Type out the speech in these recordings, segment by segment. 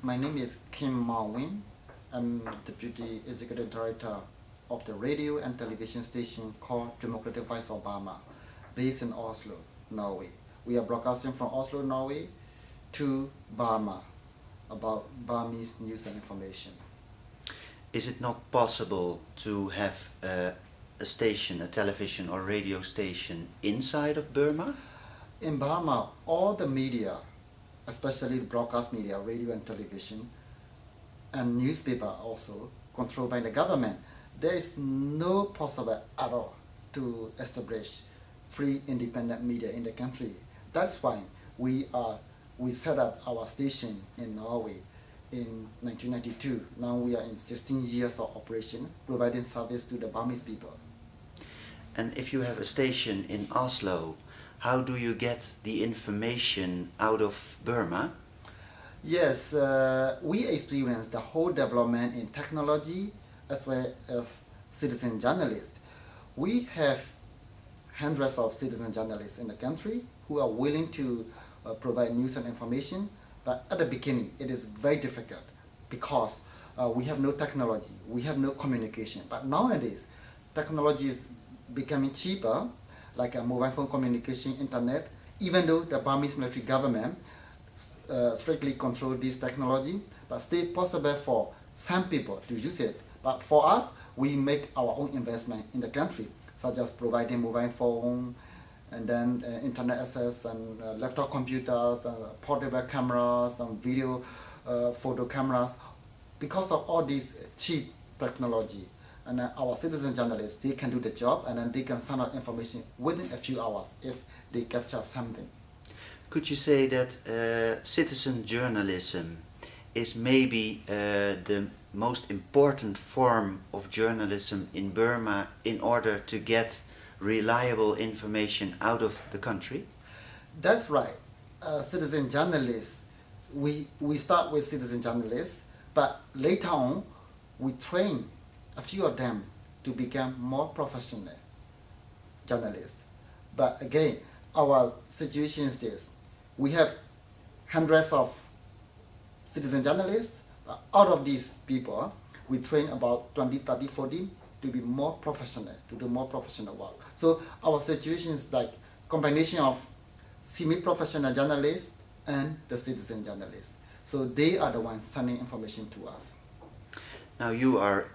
My name is Kim Marwin. I'm Deputy Executive Director of the radio and television station called Democratic Voice of Burma, based in Oslo, Norway. We are broadcasting from Oslo, Norway to Burma about Burmese news and information. Is it not possible to have a station, a television or radio station inside of Burma? In Burma, all the media, especially broadcast media, radio and television, and newspaper also, controlled by the government, there is no possible at all to establish free independent media in the country. That's why we set up our station in Norway in 1992. Now we are in 16 years of operation, providing service to the Burmese people. And if you have a station in Oslo, how do you get the information out of Burma? Yes, we experience the whole development in technology as well as citizen journalists. We have hundreds of citizen journalists in the country who are willing to provide news and information, but at the beginning it is very difficult because we have no technology, we have no communication. But nowadays, technology is becoming cheaper, like a mobile phone communication, internet, even though the Burmese military government strictly control this technology, but still possible for some people to use it. But for us, we make our own investment in the country, such as providing mobile phone, and then internet access, and laptop computers, portable cameras, and video photo cameras. Because of all this cheap technology, and our citizen journalists, they can do the job, and then they can send out information within a few hours if they capture something. Could you say that citizen journalism is maybe the most important form of journalism in Burma in order to get reliable information out of the country? That's right. Citizen journalists, we start with citizen journalists, but later on we train a few of them to become more professional journalists. But again, our situation is this. We have hundreds of citizen journalists. Out of these people, we train about 20, 30, 40 to be more professional, to do more professional work. So our situation is like combination of semi-professional journalists and the citizen journalists. So they are the ones sending information to us. Now you are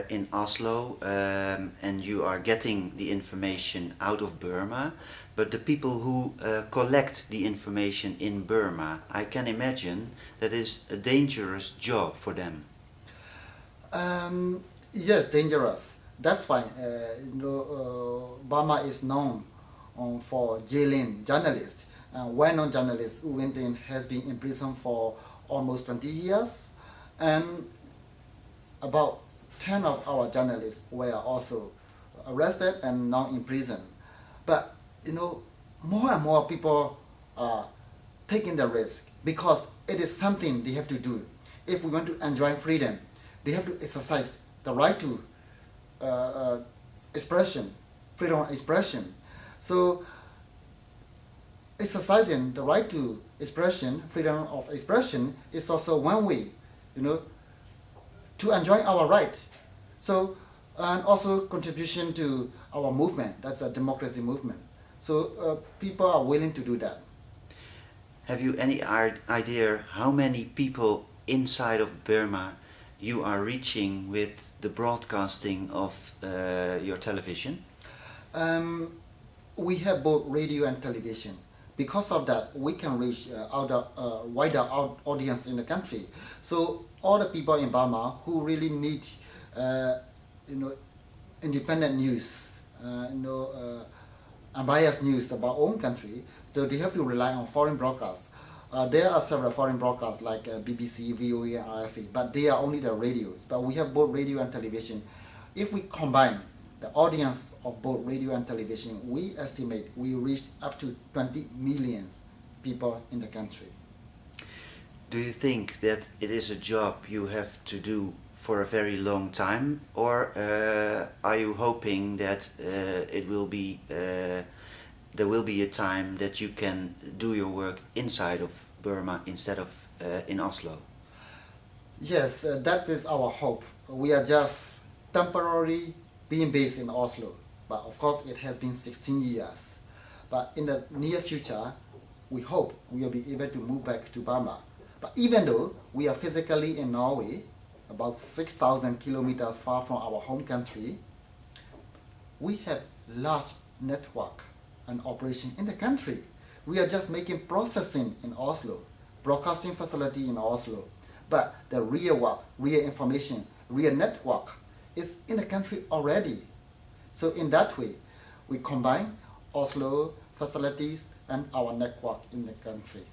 in Oslo and you are getting the information out of Burma, but the people who collect the information in Burma, I can imagine that is a dangerous job for them. Yes, dangerous. That's why Burma is known for jailing journalists. Well-known journalist Wu Win has been in prison for almost 20 years, and about 10 of our journalists were also arrested and now in prison. But more and more people are taking the risk because it is something they have to do. If we want to enjoy freedom, they have to exercise the right to expression, freedom of expression. So exercising the right to expression, freedom of expression, is also one way, to enjoy our right. So, and also contribution to our movement, that's a democracy movement. So people are willing to do that. Have you any idea how many people inside of Burma you are reaching with the broadcasting of your television? We have both radio and television. Because of that, we can reach a wider audience in the country. So all the people in Burma who really need, independent news, unbiased news about own country, so they have to rely on foreign broadcasts. There are several foreign broadcasts like BBC, VOA, and RFA, but they are only the radios. But we have both radio and television. If we combine the audience of both radio and television, we estimate we reach up to 20 million people in the country. Do you think that it is a job you have to do for a very long time, or are you hoping that there will be a time that you can do your work inside of Burma instead of in Oslo? Yes, that is our hope. We are just temporarily being based in Oslo, but of course it has been 16 years. But in the near future, we hope we will be able to move back to Burma. But even though we are physically in Norway, about 6,000 kilometers far from our home country, we have large network and operation in the country. We are just making processing in Oslo, broadcasting facility in Oslo. But the real work, real information, real network is in the country already. So in that way, we combine Oslo facilities and our network in the country.